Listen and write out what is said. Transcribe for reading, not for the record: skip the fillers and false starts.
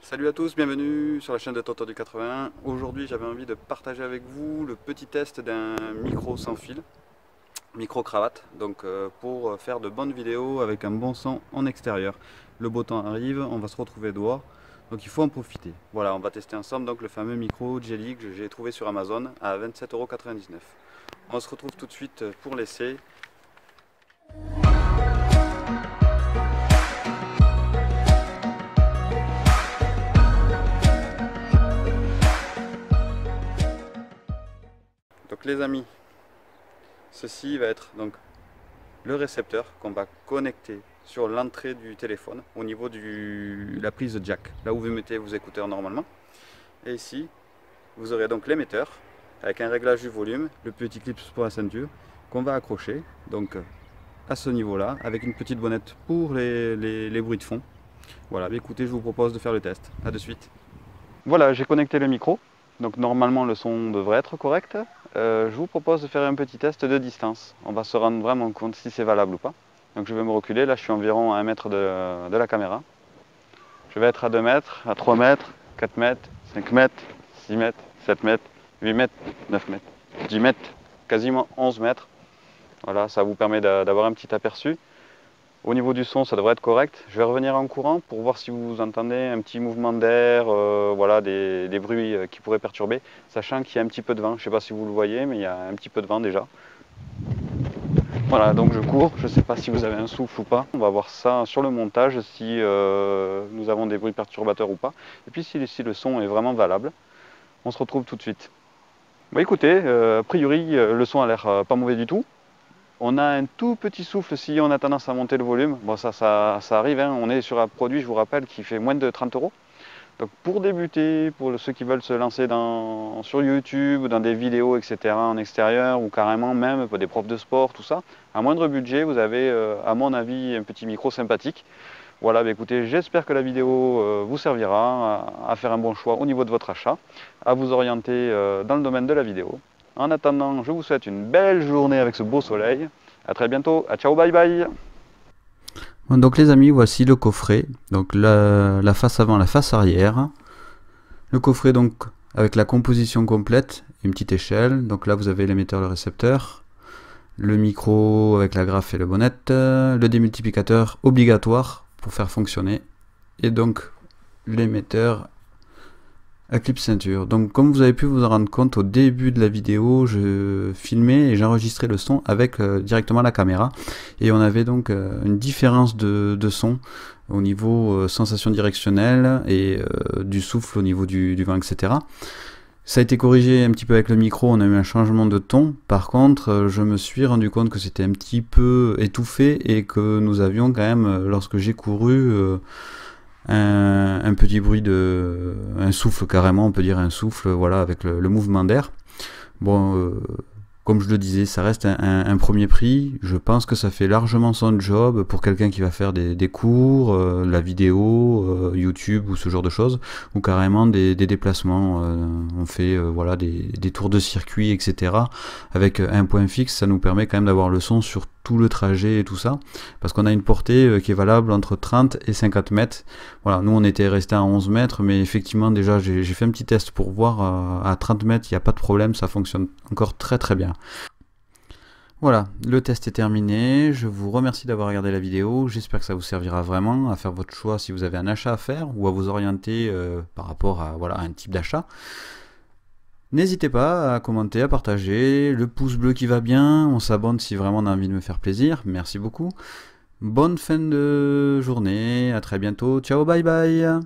Salut à tous, bienvenue sur la chaîne de Tonton du 81. Aujourd'hui j'avais envie de partager avec vous le petit test d'un micro sans fil, micro cravate, donc pour faire de bonnes vidéos avec un bon son en extérieur. Le beau temps arrive, on va se retrouver dehors, donc il faut en profiter. Voilà, on va tester ensemble donc le fameux micro Jelly que j'ai trouvé sur Amazon à 27,99 €. On se retrouve tout de suite pour l'essai. Donc les amis, ceci va être donc le récepteur qu'on va connecter sur l'entrée du téléphone au niveau de la prise jack, là où vous mettez vos écouteurs normalement. Et ici, vous aurez donc l'émetteur avec un réglage du volume, le petit clip pour la ceinture qu'on va accrocher donc à ce niveau-là avec une petite bonnette pour les bruits de fond. Voilà, écoutez, je vous propose de faire le test. A de suite. Voilà, j'ai connecté le micro. Donc normalement le son devrait être correct. Je vous propose de faire un petit test de distance. On va se rendre vraiment compte si c'est valable ou pas. Donc je vais me reculer, là je suis environ à 1 mètre de la caméra. Je vais être à 2 mètres, à 3 mètres, 4 mètres, 5 mètres, 6 mètres, 7 mètres, 8 mètres, 9 mètres, 10 mètres, quasiment 11 mètres. Voilà, ça vous permet d'avoir un petit aperçu. Au niveau du son, ça devrait être correct. Je vais revenir en courant pour voir si vous entendez un petit mouvement d'air, voilà, des bruits qui pourraient perturber, sachant qu'il y a un petit peu de vent. Je ne sais pas si vous le voyez, mais il y a un petit peu de vent déjà. Voilà, donc je cours. Je ne sais pas si vous avez un souffle ou pas. On va voir ça sur le montage, si nous avons des bruits perturbateurs ou pas. Et puis si le son est vraiment valable. On se retrouve tout de suite. Bon, écoutez, a priori, le son a l'air pas mauvais du tout. On a un tout petit souffle si on a tendance à monter le volume. Bon, ça arrive, hein. On est sur un produit, je vous rappelle, qui fait moins de 30 €. Donc pour débuter, pour ceux qui veulent se lancer sur YouTube, dans des vidéos, etc., en extérieur, ou carrément même pour des profs de sport, tout ça, à moindre budget, vous avez, à mon avis, un petit micro sympathique. Voilà, bah écoutez, j'espère que la vidéo vous servira à faire un bon choix au niveau de votre achat, à vous orienter dans le domaine de la vidéo. En attendant, je vous souhaite une belle journée avec ce beau soleil. A très bientôt. À ciao, bye bye. Bon, donc les amis, voici le coffret. Donc la face avant, la face arrière. Le coffret donc avec la composition complète, une petite échelle. Donc là vous avez l'émetteur, le récepteur, le micro avec la graffe et le bonnette, le démultiplicateur obligatoire pour faire fonctionner, et donc l'émetteur à clip ceinture. Donc comme vous avez pu vous en rendre compte au début de la vidéo, je filmais et j'enregistrais le son avec directement la caméra, et on avait donc une différence de son au niveau sensation directionnelle et du souffle au niveau du vent, etc. Ça a été corrigé un petit peu avec le micro, on a eu un changement de ton. Par contre, je me suis rendu compte que c'était un petit peu étouffé et que nous avions quand même, lorsque j'ai couru, un petit bruit un souffle carrément, on peut dire un souffle, voilà, avec le mouvement d'air. Bon, comme je le disais, ça reste un premier prix. Je pense que ça fait largement son job pour quelqu'un qui va faire des cours, la vidéo, YouTube ou ce genre de choses, ou carrément des déplacements. On fait voilà, des tours de circuit, etc. Avec un point fixe, ça nous permet quand même d'avoir le son sur tout le trajet et tout ça, parce qu'on a une portée qui est valable entre 30 et 50 mètres. Voilà, nous on était resté à 11 mètres, mais effectivement déjà j'ai fait un petit test pour voir, à 30 mètres il n'y a pas de problème, ça fonctionne encore très bien. Voilà, le test est terminé, je vous remercie d'avoir regardé la vidéo, j'espère que ça vous servira vraiment à faire votre choix si vous avez un achat à faire, ou à vous orienter par rapport à, voilà, un type d'achat. N'hésitez pas à commenter, à partager, le pouce bleu qui va bien, on s'abonne si vraiment on a envie de me faire plaisir, merci beaucoup. Bonne fin de journée, à très bientôt, ciao, bye bye.